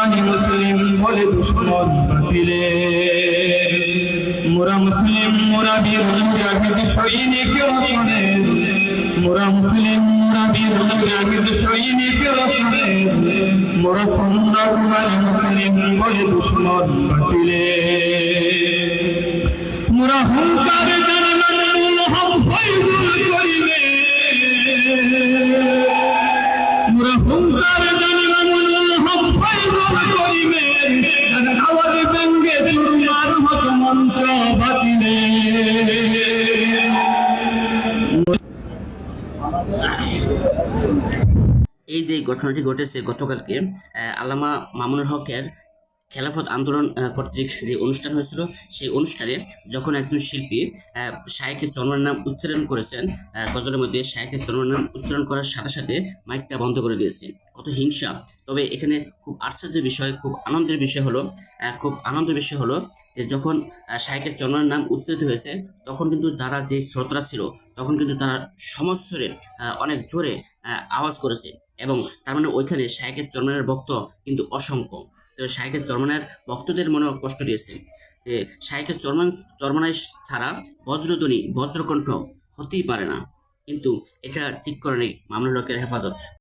মানে মুসলিম বলে দুশ্মন বাতিলে। মোরা মুসলিম মোরা বীর মুজাহিদ সৈনিক রাসূলের, মোরা মুসলিম মোরা বীর মুজাহিদ সৈনিক রাসূলের, মোরা সুন্নাত মানে মুসলিম বলে দুশ্মন বাতিলে। মোরা হুঙ্কার জানান মূল হক ফয়জুল করিমে, মোরা হুঙ্কার জানান মূল হক ফয়জুল করিমে, যার আওয়াজ ভেঙ্গে চুরমার হতো মঞ্চ বাতিলে। এই যে ঘটনাটি ঘটেছে গতকালকে আল্লামা মামুনুল হকের খেলাফত আন্দোলন কর্তৃক যে অনুষ্ঠান হয়েছিল, সেই অনুষ্ঠানে যখন একজন শিল্পী শায়েখের চরমের নাম উচ্চারণ করেছেন, গজলের মধ্যে শায়েখের চরমের নাম উচ্চারণ করার সাথে সাথে মাইকটা বন্ধ করে দিয়েছে। কত হিংসা! তবে এখানে খুব আশ্চর্যের বিষয়, খুব আনন্দের বিষয় হলো যে যখন শায়েখের চরমের নাম উচ্চারিত হয়েছে, তখন কিন্তু যারা যে শ্রোতারা ছিল, তখন কিন্তু তারা সমস্বরে অনেক জোরে আওয়াজ করেছে, এবং তার মানে ওইখানে শায়েখের চরমের ভক্ত কিন্তু অসংখ্য। তো শায়েখের চরমনায়ের ভক্তদের মনে কষ্ট দিয়েছে যে শায়েখের চরমনায় ছাড়া বজ্রধ্বনি বজ্রকণ্ঠ হতেই পারে না, কিন্তু এটা ঠিক করে নেই মামুনুল হকের হেফাজত।